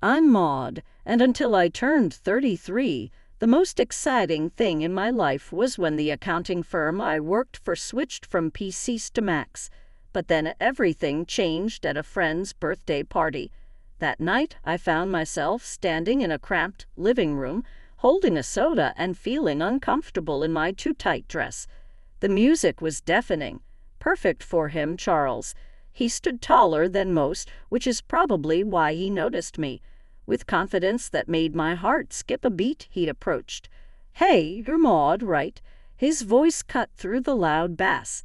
I'm Maud, and until I turned 33, the most exciting thing in my life was when the accounting firm I worked for switched from PCs to Macs. But then everything changed at a friend's birthday party. That night, I found myself standing in a cramped living room, holding a soda and feeling uncomfortable in my too-tight dress. The music was deafening, perfect for him, Charles. He stood taller than most, which is probably why he noticed me. With confidence that made my heart skip a beat, he approached. "Hey, you're Maud, right?" His voice cut through the loud bass.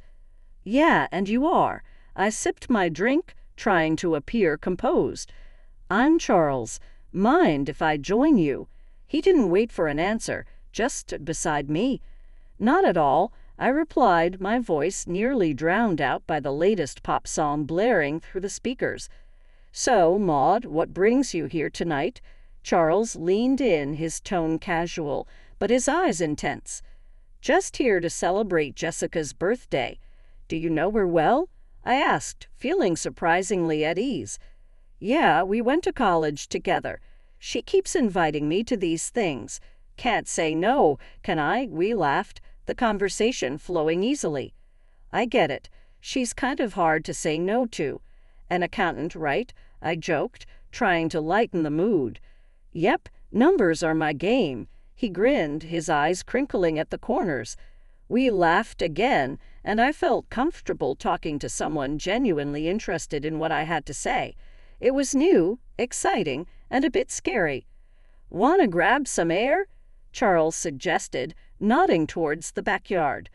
"Yeah, and you are." I sipped my drink, trying to appear composed. "I'm Charles. Mind if I join you?" He didn't wait for an answer, just stood beside me. "Not at all," I replied, my voice nearly drowned out by the latest pop song blaring through the speakers. "So, Maud, what brings you here tonight?" Charles leaned in, his tone casual, but his eyes intense. "Just here to celebrate Jessica's birthday." "Do you know her well?" I asked, feeling surprisingly at ease. "Yeah, we went to college together. She keeps inviting me to these things. Can't say no, can I?" We laughed, the conversation flowing easily. "I get it. She's kind of hard to say no to. An accountant, right?" I joked, trying to lighten the mood. "Yep, numbers are my game." He grinned, his eyes crinkling at the corners. We laughed again, and I felt comfortable talking to someone genuinely interested in what I had to say. It was new, exciting, and a bit scary. "Want to grab some air?" Charles suggested, nodding towards the backyard.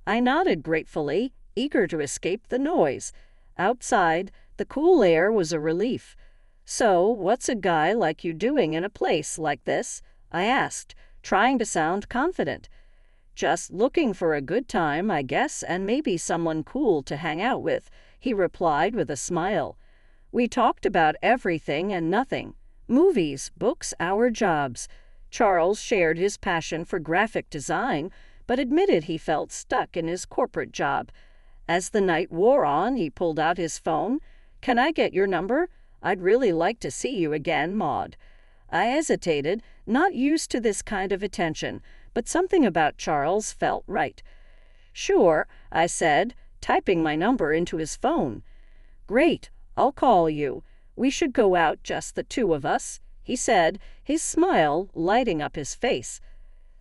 I nodded gratefully, eager to escape the noise. Outside, the cool air was a relief. "So, what's a guy like you doing in a place like this?" I asked, trying to sound confident. "Just looking for a good time, I guess, and maybe someone cool to hang out with," he replied with a smile. We talked about everything and nothing. Movies, books, our jobs. Charles shared his passion for graphic design, but admitted he felt stuck in his corporate job. As the night wore on, he pulled out his phone. "Can I get your number? I'd really like to see you again, Maud." I hesitated, not used to this kind of attention, but something about Charles felt right. "Sure," I said, typing my number into his phone. "Great, I'll call you. We should go out, just the two of us," he said, his smile lighting up his face.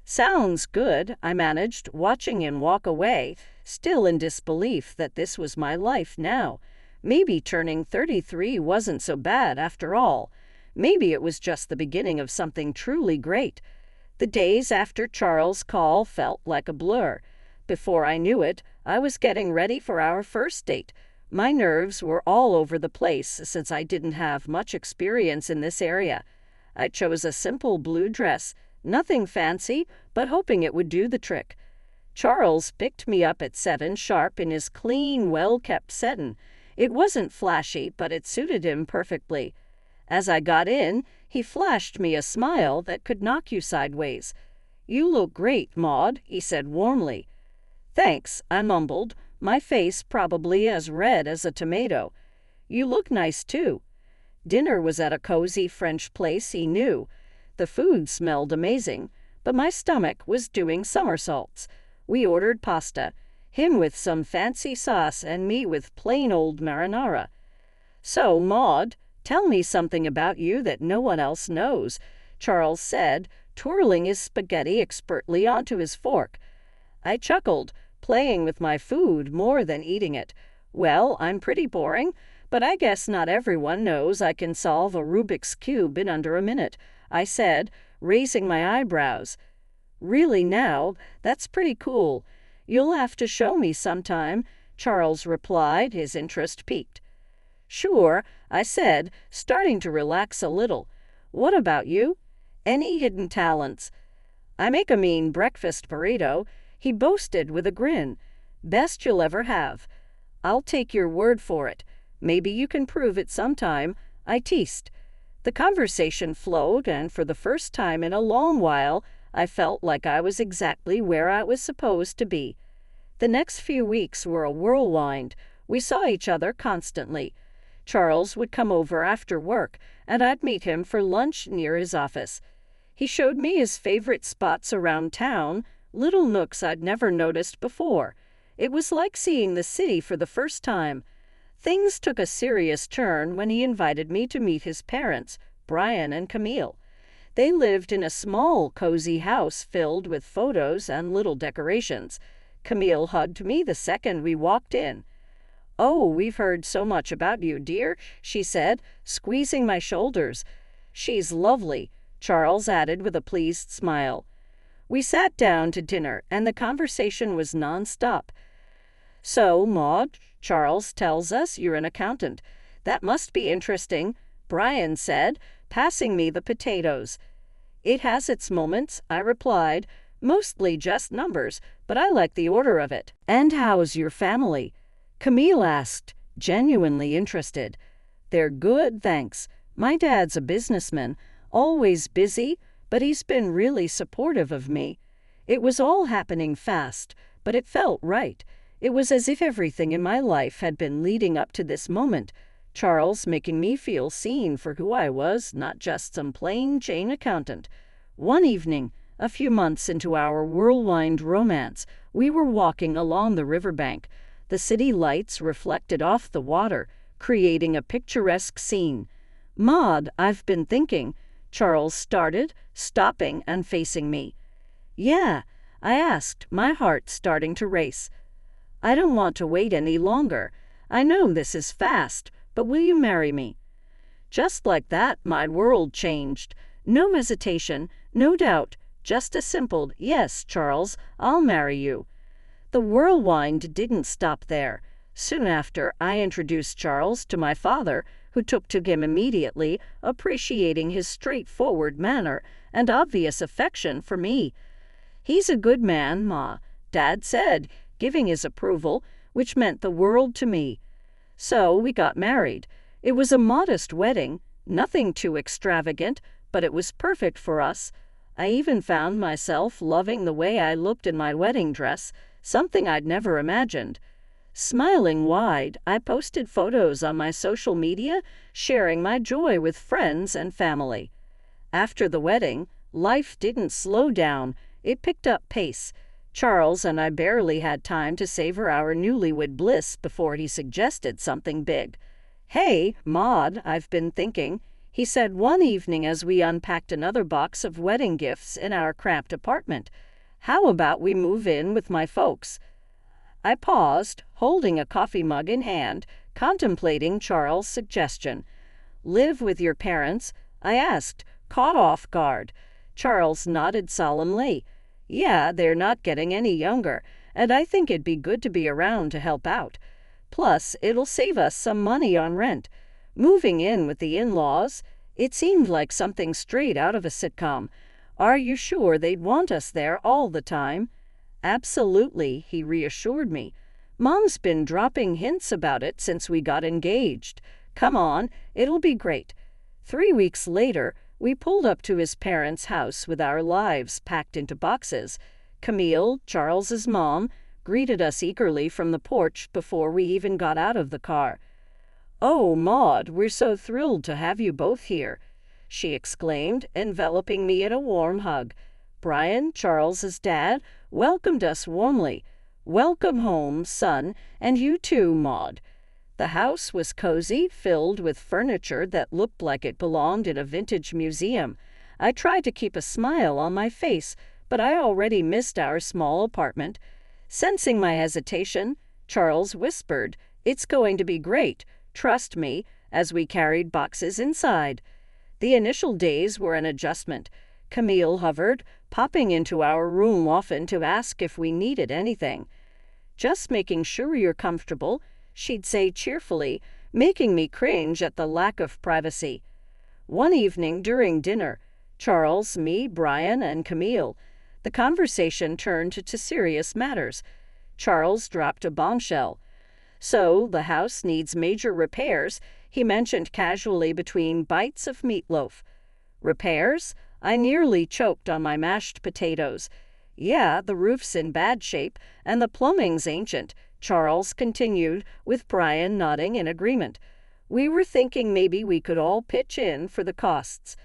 "Sounds good," I managed, watching him walk away, still in disbelief that this was my life now. Maybe turning 33 wasn't so bad after all. Maybe it was just the beginning of something truly great. The days after Charles' call felt like a blur. Before I knew it, I was getting ready for our first date. My nerves were all over the place since I didn't have much experience in this area. I chose a simple blue dress, nothing fancy, but hoping it would do the trick. Charles picked me up at 7 sharp in his clean, well-kept sedan. It wasn't flashy, but it suited him perfectly. As I got in, he flashed me a smile that could knock you sideways. "You look great, Maud," he said warmly. "Thanks," I mumbled, my face probably as red as a tomato. "You look nice, too." Dinner was at a cozy French place he knew. The food smelled amazing, but my stomach was doing somersaults. We ordered pasta, him with some fancy sauce and me with plain old marinara. "So, Maud, tell me something about you that no one else knows," Charles said, twirling his spaghetti expertly onto his fork. I chuckled, playing with my food more than eating it. "Well, I'm pretty boring, but I guess not everyone knows I can solve a Rubik's Cube in under a minute," I said, raising my eyebrows. "Really now? That's pretty cool. You'll have to show me sometime," Charles replied, his interest piqued. "Sure," I said, starting to relax a little. "What about you? Any hidden talents?" "I make a mean breakfast burrito," he boasted with a grin. "Best you'll ever have." "I'll take your word for it. Maybe you can prove it sometime," I teased. The conversation flowed, and for the first time in a long while, I felt like I was exactly where I was supposed to be. The next few weeks were a whirlwind. We saw each other constantly. Charles would come over after work, and I'd meet him for lunch near his office. He showed me his favorite spots around town, little nooks I'd never noticed before. It was like seeing the city for the first time. Things took a serious turn when he invited me to meet his parents, Brian and Camille. They lived in a small, cozy house filled with photos and little decorations. Camille hugged me the second we walked in. "Oh, we've heard so much about you, dear," she said, squeezing my shoulders. "She's lovely," Charles added with a pleased smile. We sat down to dinner, and the conversation was nonstop. "So, Maud, Charles tells us you're an accountant. That must be interesting," Brian said, passing me the potatoes. "It has its moments," I replied, "mostly just numbers, but I like the order of it." "And how's your family?" Camille asked, genuinely interested. "They're good, thanks. My dad's a businessman, always busy, but he's been really supportive of me. It was all happening fast, but it felt right. It was as if everything in my life had been leading up to this moment. Charles making me feel seen for who I was, not just some plain Jane accountant. One evening, a few months into our whirlwind romance, we were walking along the riverbank. The city lights reflected off the water, creating a picturesque scene. "Maud, I've been thinking," Charles started, stopping and facing me. "Yeah," I asked, my heart starting to race. "I don't want to wait any longer. I know this is fast, but will you marry me?" Just like that, my world changed. No hesitation, no doubt, just a simple, "Yes, Charles, I'll marry you." The whirlwind didn't stop there. Soon after, I introduced Charles to my father, who took to him immediately, appreciating his straightforward manner and obvious affection for me. "He's a good man, Ma," Dad said, giving his approval, which meant the world to me. So we got married. It was a modest wedding, nothing too extravagant, but it was perfect for us. I even found myself loving the way I looked in my wedding dress, something I'd never imagined. Smiling wide, I posted photos on my social media, sharing my joy with friends and family. After the wedding, life didn't slow down, it picked up pace. Charles and I barely had time to savor our newlywed bliss before he suggested something big. "Hey, Maud, I've been thinking," he said one evening as we unpacked another box of wedding gifts in our cramped apartment. "How about we move in with my folks?" I paused, holding a coffee mug in hand, contemplating Charles' suggestion. "Live with your parents?" I asked, caught off guard. Charles nodded solemnly. "Yeah, they're not getting any younger, and I think it'd be good to be around to help out. Plus, it'll save us some money on rent. Moving in with the in-laws, it seemed like something straight out of a sitcom. Are you sure they'd want us there all the time?" "Absolutely," he reassured me. "Mom's been dropping hints about it since we got engaged. Come on, it'll be great." 3 weeks later, we pulled up to his parents' house with our lives packed into boxes. Camille, Charles's mom, greeted us eagerly from the porch before we even got out of the car. "Oh, Maud, we're so thrilled to have you both here," she exclaimed, enveloping me in a warm hug. Brian, Charles's dad, welcomed us warmly. "Welcome home, son, and you too, Maud." The house was cozy, filled with furniture that looked like it belonged in a vintage museum. I tried to keep a smile on my face, but I already missed our small apartment. Sensing my hesitation, Charles whispered, "It's going to be great, trust me," as we carried boxes inside. The initial days were an adjustment. Camille hovered, popping into our room often to ask if we needed anything. "Just making sure you're comfortable," she'd say cheerfully, making me cringe at the lack of privacy. One evening during dinner, Charles, me, Brian, and Camille, the conversation turned to serious matters. Charles dropped a bombshell. "So, the house needs major repairs," he mentioned casually between bites of meatloaf. "Repairs?" I nearly choked on my mashed potatoes. "Yeah, the roof's in bad shape, and the plumbing's ancient," Charles continued, with Brian nodding in agreement. We were thinking maybe we could all pitch in for the costs.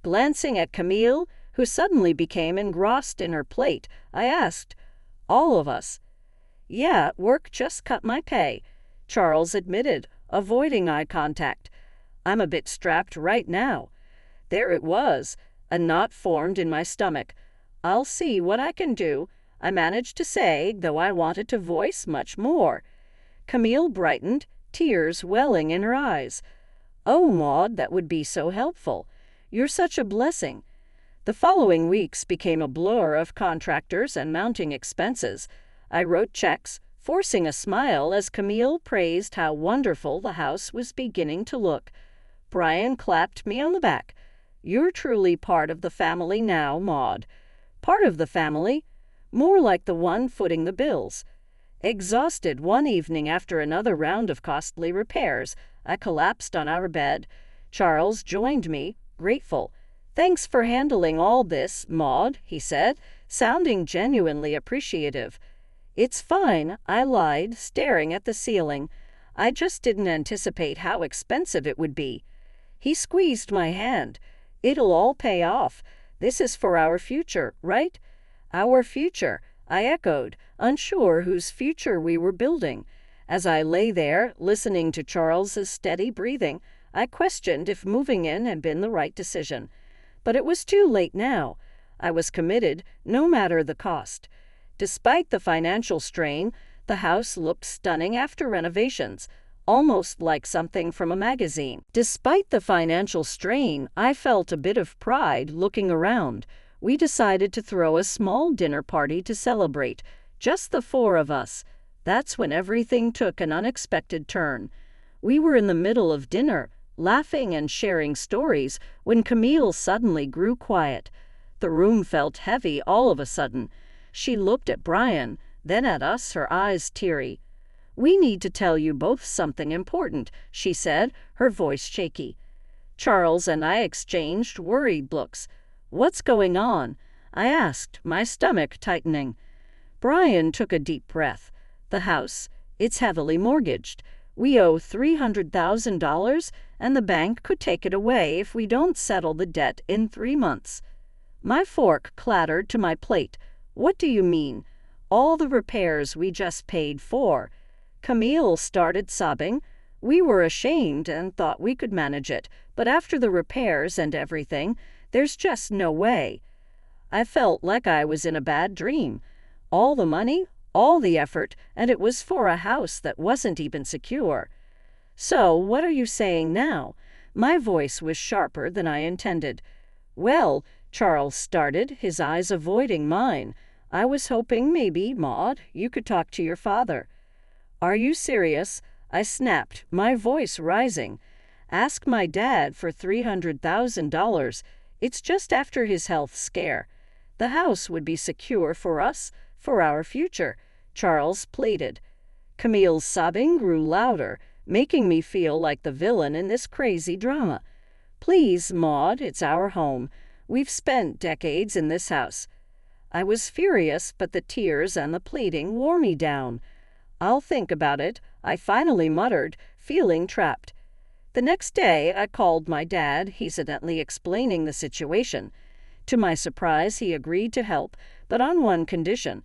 Glancing at Camille, who suddenly became engrossed in her plate, I asked, "All of us?" "Yeah, work just cut my pay," Charles admitted, avoiding eye contact. "I'm a bit strapped right now." There it was. A knot formed in my stomach. "I'll see what I can do," I managed to say, though I wanted to voice much more. Camille brightened, tears welling in her eyes. "Oh, Maud, that would be so helpful. You're such a blessing." The following weeks became a blur of contractors and mounting expenses. I wrote checks, forcing a smile as Camille praised how wonderful the house was beginning to look. Brian clapped me on the back. "You're truly part of the family now, Maud." Part of the family? More like the one footing the bills. Exhausted one evening after another round of costly repairs, I collapsed on our bed. Charles joined me, grateful. "Thanks for handling all this, Maud," he said, sounding genuinely appreciative. "It's fine," I lied, staring at the ceiling. "I just didn't anticipate how expensive it would be." He squeezed my hand. "It'll all pay off. This is for our future, right?" "Our future," I echoed, unsure whose future we were building. As I lay there, listening to Charles's steady breathing, I questioned if moving in had been the right decision. But it was too late now. I was committed, no matter the cost. Despite the financial strain, the house looked stunning after renovations, almost like something from a magazine. Despite the financial strain, I felt a bit of pride looking around. We decided to throw a small dinner party to celebrate, just the four of us. That's when everything took an unexpected turn. We were in the middle of dinner, laughing and sharing stories, when Camille suddenly grew quiet. The room felt heavy all of a sudden. She looked at Brian, then at us, her eyes teary. "We need to tell you both something important," she said, her voice shaky. Charles and I exchanged worried looks. "What's going on?" I asked, my stomach tightening. Brian took a deep breath. "The house, it's heavily mortgaged. We owe $300,000, and the bank could take it away if we don't settle the debt in 3 months. My fork clattered to my plate. "What do you mean?" "All the repairs we just paid for." Camille started sobbing. We were ashamed and thought we could manage it, but after the repairs and everything, there's just no way. I felt like I was in a bad dream. All the money, all the effort, and it was for a house that wasn't even secure. "So, what are you saying now?" My voice was sharper than I intended. "Well," Charles started, his eyes avoiding mine, "I was hoping maybe, Maud, you could talk to your father." "Are you serious?" I snapped, my voice rising. "Ask my dad for $300,000. It's just after his health scare. The house would be secure for us, for our future," Charles pleaded. Camille's sobbing grew louder, making me feel like the villain in this crazy drama. "Please, Maud, it's our home. We've spent decades in this house." I was furious, but the tears and the pleading wore me down. "I'll think about it," I finally muttered, feeling trapped. The next day, I called my dad, hesitantly explaining the situation. To my surprise, he agreed to help, but on one condition.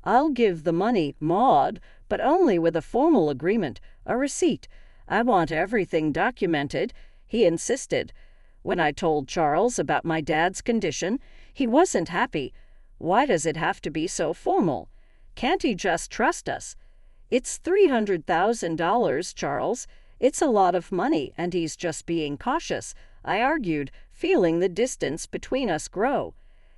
"I'll give the money, Maud, but only with a formal agreement, a receipt. I want everything documented," he insisted. When I told Charles about my dad's condition, he wasn't happy. "Why does it have to be so formal? Can't he just trust us?" "It's $300,000, Charles. It's a lot of money, and he's just being cautious," I argued, feeling the distance between us grow.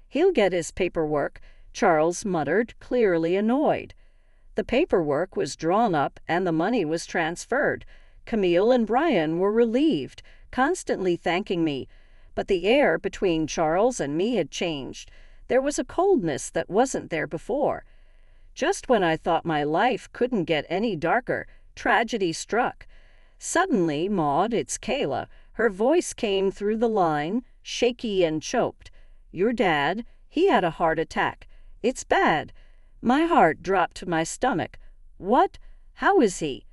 "He'll get his paperwork," Charles muttered, clearly annoyed. The paperwork was drawn up, and the money was transferred. Camille and Brian were relieved, constantly thanking me. But the air between Charles and me had changed. There was a coldness that wasn't there before. Just when I thought my life couldn't get any darker, tragedy struck. "Suddenly, Maud, it's Kayla." Her voice came through the line, shaky and choked. "Your dad, he had a heart attack. It's bad." My heart dropped to my stomach. "What? How is he?"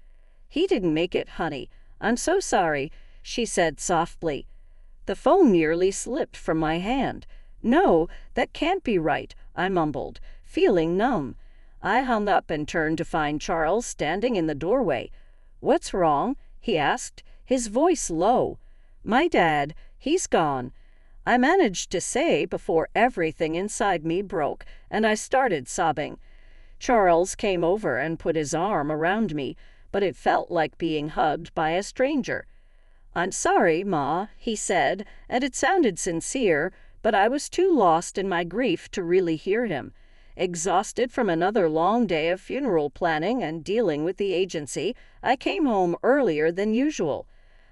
"He didn't make it, honey." "I'm so sorry," she said softly. The phone nearly slipped from my hand. "No, that can't be right," I mumbled, feeling numb. I hung up and turned to find Charles standing in the doorway. "What's wrong?" he asked, his voice low. "My dad, he's gone," I managed to say before everything inside me broke, and I started sobbing. Charles came over and put his arm around me, but it felt like being hugged by a stranger. "I'm sorry, Ma," he said, and it sounded sincere, but I was too lost in my grief to really hear him. Exhausted from another long day of funeral planning and dealing with the agency, I came home earlier than usual.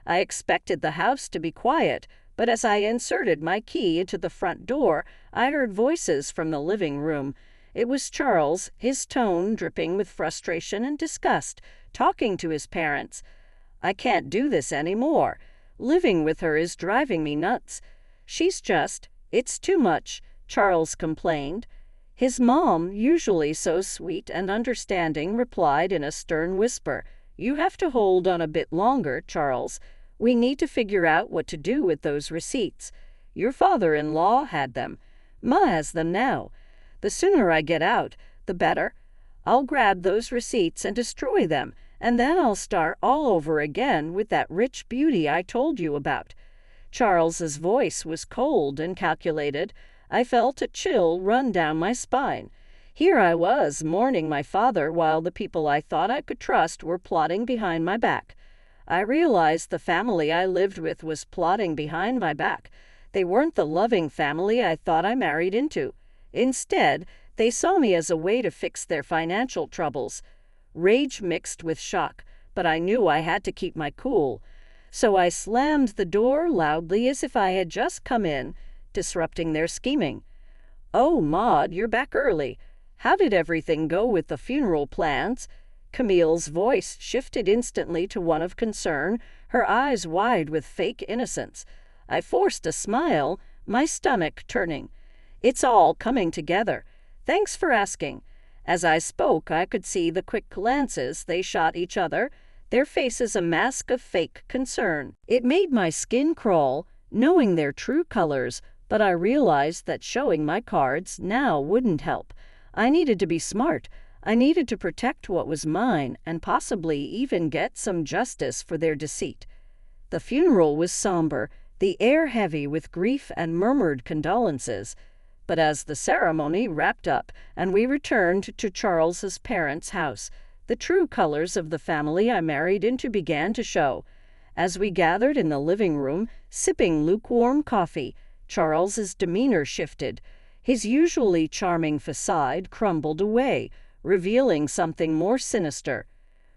I expected the house to be quiet, but as I inserted my key into the front door, I heard voices from the living room. It was Charles, his tone dripping with frustration and disgust, talking to his parents. "I can't do this anymore. Living with her is driving me nuts. It's too much," Charles complained. His mom, usually so sweet and understanding, replied in a stern whisper, "You have to hold on a bit longer, Charles. We need to figure out what to do with those receipts. Your father-in-law had them. Ma has them now. The sooner I get out, the better. I'll grab those receipts and destroy them, and then I'll start all over again with that rich beauty I told you about." Charles's voice was cold and calculated. I felt a chill run down my spine. Here I was mourning my father while the people I thought I could trust were plotting behind my back. I realized the family I lived with was plotting behind my back. They weren't the loving family I thought I married into. Instead, they saw me as a way to fix their financial troubles. Rage mixed with shock, but I knew I had to keep my cool. So I slammed the door loudly as if I had just come in, disrupting their scheming. "Oh, Maud, you're back early. How did everything go with the funeral plans?" Camille's voice shifted instantly to one of concern, her eyes wide with fake innocence. I forced a smile, my stomach turning. "It's all coming together. Thanks for asking." As I spoke, I could see the quick glances they shot each other, their faces a mask of fake concern. It made my skin crawl, knowing their true colors, but I realized that showing my cards now wouldn't help. I needed to be smart. I needed to protect what was mine and possibly even get some justice for their deceit. The funeral was somber, the air heavy with grief and murmured condolences. But as the ceremony wrapped up and we returned to Charles's parents' house, the true colors of the family I married into began to show. As we gathered in the living room, sipping lukewarm coffee, Charles's demeanor shifted. His usually charming facade crumbled away, revealing something more sinister.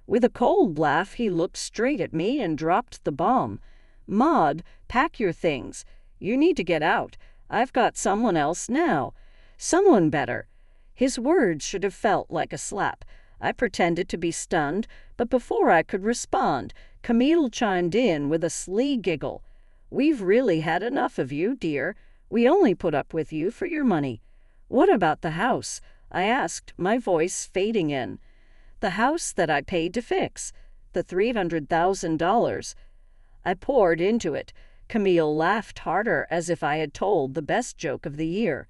With a cold laugh, he looked straight at me and dropped the bomb. "Maud, pack your things. You need to get out. I've got someone else now. Someone better." His words should have felt like a slap. I pretended to be stunned, but before I could respond, Camille chimed in with a sly giggle. "We've really had enough of you, dear. We only put up with you for your money." "What about the house?" I asked, my voice fading in. "The house that I paid to fix. The $300,000. I poured into it. Camille laughed harder, as if I had told the best joke of the year.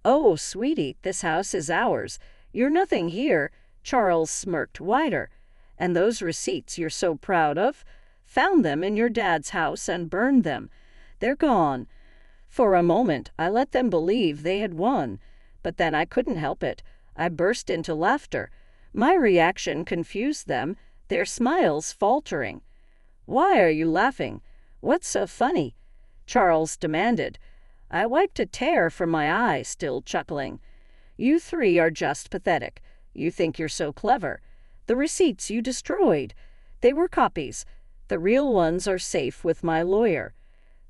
"Oh, sweetie, this house is ours. You're nothing here." Charles smirked wider. "And those receipts you're so proud of? Found them in your dad's house and burned them. They're gone." For a moment, I let them believe they had won. But then I couldn't help it. I burst into laughter. My reaction confused them, their smiles faltering. "Why are you laughing? What's so funny?" Charles demanded. I wiped a tear from my eye, still chuckling. "You three are just pathetic. You think you're so clever. The receipts you destroyed. They were copies. The real ones are safe with my lawyer."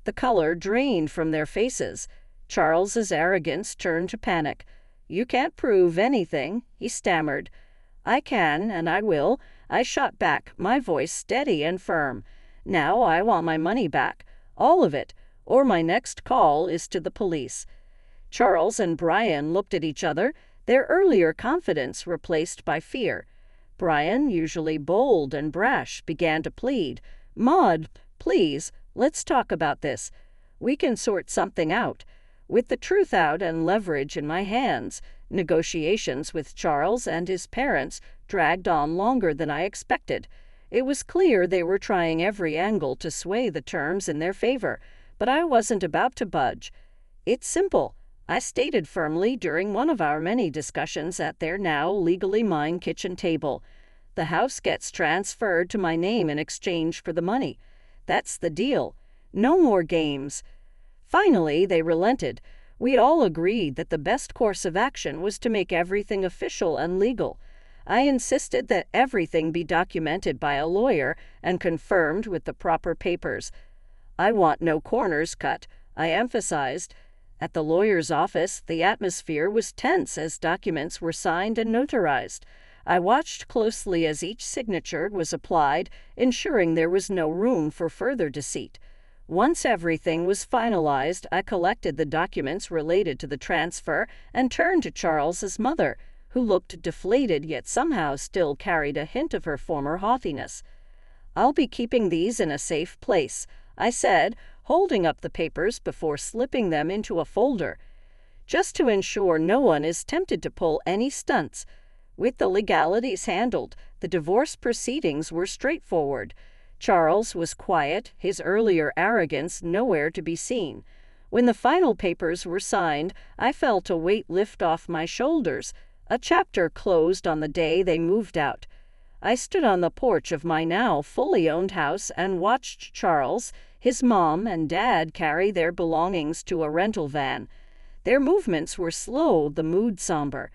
The color drained from their faces. Charles's arrogance turned to panic. "You can't prove anything," he stammered. "I can, and I will," I shot back, my voice steady and firm. "Now I want my money back, all of it, or my next call is to the police." Charles and Brian looked at each other, their earlier confidence replaced by fear. Brian, usually bold and brash, began to plead. Maud, please, let's talk about this. We can sort something out. With the truth out and leverage in my hands, negotiations with Charles and his parents dragged on longer than I expected. It was clear they were trying every angle to sway the terms in their favor, but I wasn't about to budge. It's simple, I stated firmly during one of our many discussions at their now legally mine kitchen table. The house gets transferred to my name in exchange for the money. That's the deal. No more games. Finally, they relented. We'd all agreed that the best course of action was to make everything official and legal. I insisted that everything be documented by a lawyer and confirmed with the proper papers. I want no corners cut, I emphasized. At the lawyer's office, the atmosphere was tense as documents were signed and notarized. I watched closely as each signature was applied, ensuring there was no room for further deceit. Once everything was finalized, I collected the documents related to the transfer and turned to Charles's mother, who looked deflated yet somehow still carried a hint of her former haughtiness. "I'll be keeping these in a safe place," I said, holding up the papers before slipping them into a folder, "just to ensure no one is tempted to pull any stunts." With the legalities handled, the divorce proceedings were straightforward. Charles was quiet, his earlier arrogance nowhere to be seen. When the final papers were signed, I felt a weight lift off my shoulders. A chapter closed on the day they moved out. I stood on the porch of my now fully owned house and watched Charles, his mom, and dad carry their belongings to a rental van. Their movements were slow, the mood somber.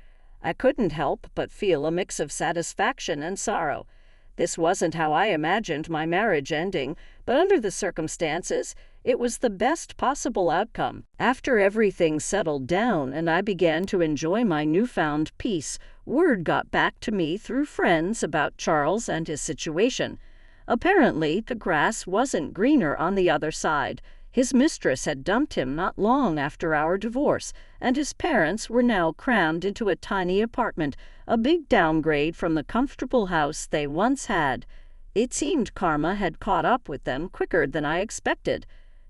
I couldn't help but feel a mix of satisfaction and sorrow. This wasn't how I imagined my marriage ending, but under the circumstances, it was the best possible outcome. After everything settled down and I began to enjoy my newfound peace, word got back to me through friends about Charles and his situation. Apparently, the grass wasn't greener on the other side. His mistress had dumped him not long after our divorce, and his parents were now crammed into a tiny apartment, a big downgrade from the comfortable house they once had. It seemed karma had caught up with them quicker than I expected.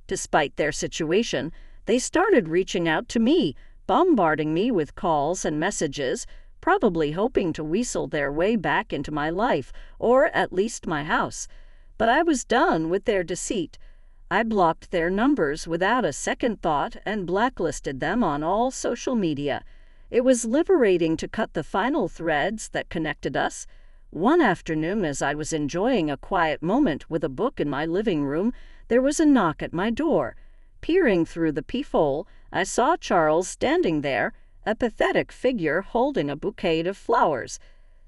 Despite their situation, they started reaching out to me, bombarding me with calls and messages, probably hoping to weasel their way back into my life, or at least my house. But I was done with their deceit. I blocked their numbers without a second thought and blacklisted them on all social media. It was liberating to cut the final threads that connected us. One afternoon, as I was enjoying a quiet moment with a book in my living room, there was a knock at my door. Peering through the peephole, I saw Charles standing there, a pathetic figure holding a bouquet of flowers.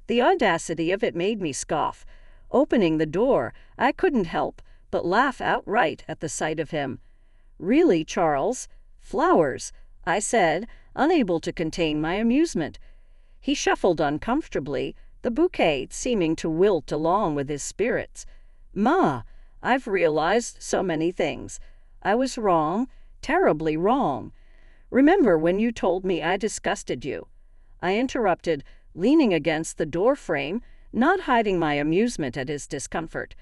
The audacity of it made me scoff. Opening the door, I couldn't help but laugh outright at the sight of him. "Really, Charles? Flowers?" I said, unable to contain my amusement. He shuffled uncomfortably, the bouquet seeming to wilt along with his spirits. "Ma, I've realized so many things. I was wrong, terribly wrong. Remember when you told me I disgusted you?" I interrupted, leaning against the door frame, not hiding my amusement at his discomfort.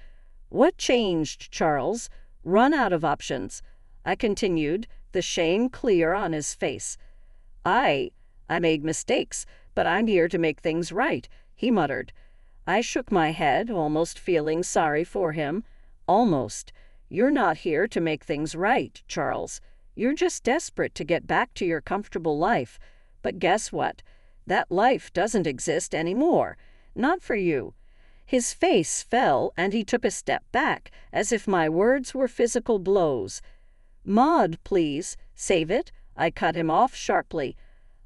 "What changed, Charles? Run out of options," I continued, the shame clear on his face. I made mistakes, but I'm here to make things right," he muttered. I shook my head, almost feeling sorry for him. "Almost. You're not here to make things right, Charles. You're just desperate to get back to your comfortable life. But guess what? That life doesn't exist anymore. Not for you." His face fell, and he took a step back, as if my words were physical blows. "Maud, please, save it," I cut him off sharply.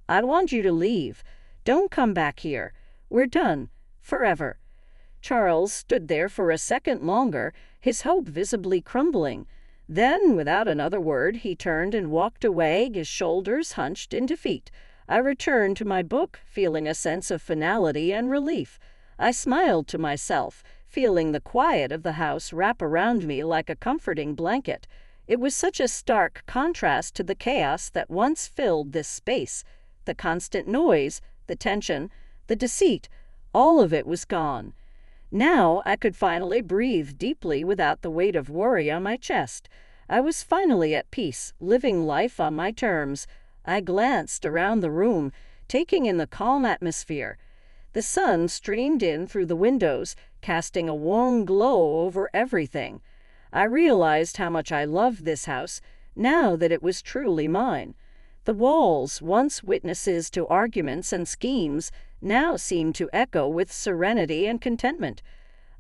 "I want you to leave. Don't come back here. We're done. Forever." Charles stood there for a second longer, his hope visibly crumbling. Then, without another word, he turned and walked away, his shoulders hunched in defeat. I returned to my book, feeling a sense of finality and relief. I smiled to myself, feeling the quiet of the house wrap around me like a comforting blanket. It was such a stark contrast to the chaos that once filled this space. The constant noise, the tension, the deceit, all of it was gone. Now I could finally breathe deeply without the weight of worry on my chest. I was finally at peace, living life on my terms. I glanced around the room, taking in the calm atmosphere. The sun streamed in through the windows, casting a warm glow over everything. I realized how much I loved this house, now that it was truly mine. The walls, once witnesses to arguments and schemes, now seemed to echo with serenity and contentment.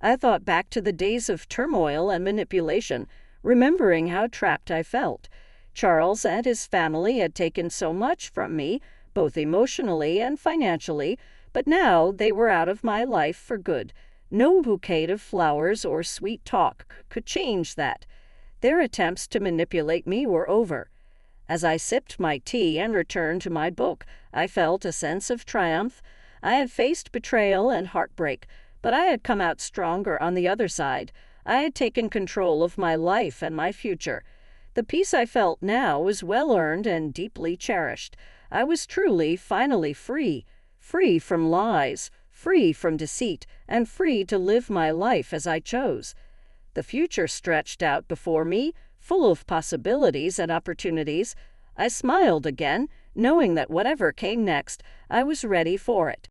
I thought back to the days of turmoil and manipulation, remembering how trapped I felt. Charles and his family had taken so much from me, both emotionally and financially, but now they were out of my life for good. No bouquet of flowers or sweet talk could change that. Their attempts to manipulate me were over. As I sipped my tea and returned to my book, I felt a sense of triumph. I had faced betrayal and heartbreak, but I had come out stronger on the other side. I had taken control of my life and my future. The peace I felt now was well-earned and deeply cherished. I was truly, finally free. Free from lies, free from deceit, and free to live my life as I chose. The future stretched out before me, full of possibilities and opportunities. I smiled again, knowing that whatever came next, I was ready for it.